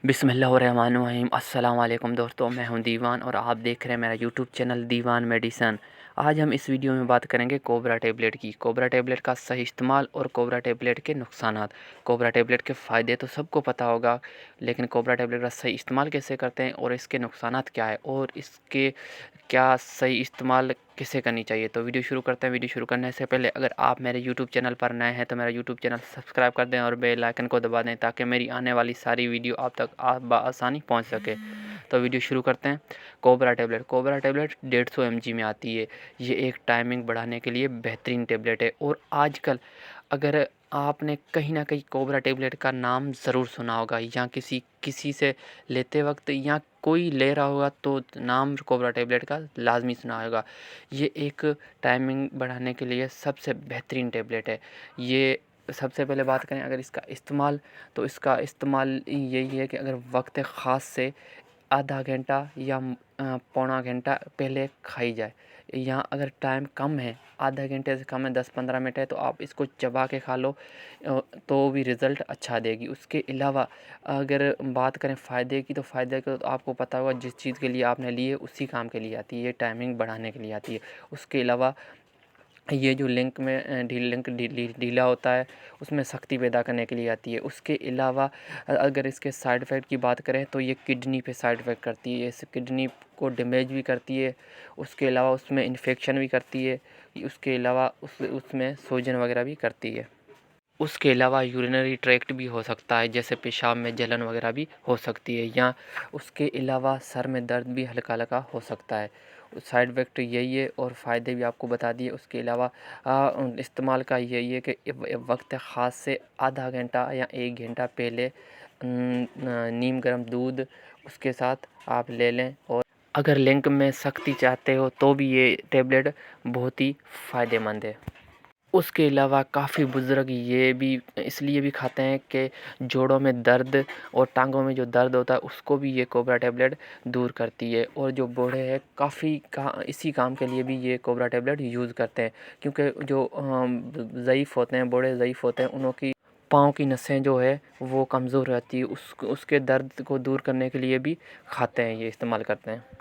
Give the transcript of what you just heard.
بسم اللہ الرحمن الرحیم۔ السلام علیکم دوستوں، میں ہوں دیوان اور آپ دیکھ رہے ہیں میرا یوٹیوب چینل دیوان میڈیسن۔ آج ہم اس ویڈیو میں بات کریں گے کوبرا ٹیبلٹ کی، کوبرا ٹیبلٹ کا صحیح استعمال اور کوبرا ٹیبلٹ کے نقصانات۔ کوبرا ٹیبلٹ کے فائدے تو سب کو پتہ ہوگا، لیکن کوبرا ٹیبلٹ کا صحیح استعمال کیسے کرتے ہیں اور اس کے نقصانات کیا ہے اور اس کے کیا صحیح استعمال کیسے کرنی چاہیے۔ تو ویڈیو شروع کرتے ہیں۔ ویڈیو شروع کرنے سے پہلے اگر آپ میرے یوٹیوب چینل پر نئے ہیں تو میرا یوٹیوب چینل سبسکرائب کر دیں اور بیل آئکن کو دبا دیں تاکہ میری آنے والی ساری ویڈیو آپ تک بآسانی پہنچ سکے۔ تو ویڈیو شروع کرتے ہیں۔ کوبرا ٹیبلٹ 150 mg میں آتی ہے۔ یہ ایک ٹائمنگ بڑھانے کے لیے بہترین ٹیبلٹ ہے، اور آج کل اگر آپ نے کہیں نہ کہیں کوبرا ٹیبلٹ کا نام ضرور سنا ہوگا، یا کسی سے لیتے وقت یا کوئی لے رہا ہوگا تو نام کوبرا ٹیبلٹ کا لازمی سنا ہوگا۔ یہ ایک ٹائمنگ بڑھانے کے لیے سب سے بہترین ٹیبلٹ ہے۔ یہ سب سے پہلے بات کریں اگر اس کا استعمال، تو اس کا استعمال یہی ہے کہ اگر وقت خاص سے آدھا گھنٹہ یا پونا گھنٹہ پہلے کھائی جائے، یا اگر ٹائم کم ہے، آدھا گھنٹے سے کم ہے، 10-15 منٹ ہے، تو آپ اس کو چبا کے کھا لو تو بھی رزلٹ اچھا دے گی۔ اس کے علاوہ اگر بات کریں فائدے کی، تو فائدے کو تو آپ کو پتہ ہوگا، جس چیز کے لیے آپ نے لی ہے اسی کام کے لیے آتی ہے، یہ ٹائمنگ بڑھانے کے لیے آتی ہے۔ اس کے علاوہ یہ جو لنک ڈھیلا ہوتا ہے، اس میں سختی پیدا کرنے کے لیے آتی ہے۔ اس کے علاوہ اگر اس کے سائیڈ افیکٹ کی بات کریں تو یہ کڈنی پہ سائیڈ افیکٹ کرتی ہے، اس کڈنی کو ڈیمیج بھی کرتی ہے، اس کے علاوہ اس میں انفیکشن بھی کرتی ہے، اس کے علاوہ اس میں سوجن وغیرہ بھی کرتی ہے۔ اس کے علاوہ یورینری ٹریکٹ بھی ہو سکتا ہے، جیسے پیشاب میں جلن وغیرہ بھی ہو سکتی ہے، یا اس کے علاوہ سر میں درد بھی ہلکا ہلکا ہو سکتا ہے۔ سائیڈ افیکٹ یہی ہے اور فائدے بھی آپ کو بتا دیے۔ اس کے علاوہ استعمال کا یہی ہے کہ وقت خاص سے آدھا گھنٹہ یا 1 گھنٹہ پہلے نیم گرم دودھ اس کے ساتھ آپ لے لیں، اور اگر لنک میں سختی چاہتے ہو تو بھی یہ ٹیبلٹ بہت ہی فائدہ مند ہے۔ اس کے علاوہ کافی بزرگ یہ بھی اس لیے بھی کھاتے ہیں کہ جوڑوں میں درد اور ٹانگوں میں جو درد ہوتا ہے اس کو بھی یہ کوبرا ٹیبلٹ دور کرتی ہے، اور جو بوڑھے ہیں کافی اسی کام کے لیے بھی یہ کوبرا ٹیبلٹ یوز کرتے ہیں، کیونکہ جو ضعیف ہوتے ہیں، بوڑھے ضعیف ہوتے ہیں، انہوں کی پاؤں کی نسیں جو ہے وہ کمزور رہتی ہے، اس کے درد کو دور کرنے کے لیے بھی کھاتے ہیں، یہ استعمال کرتے ہیں۔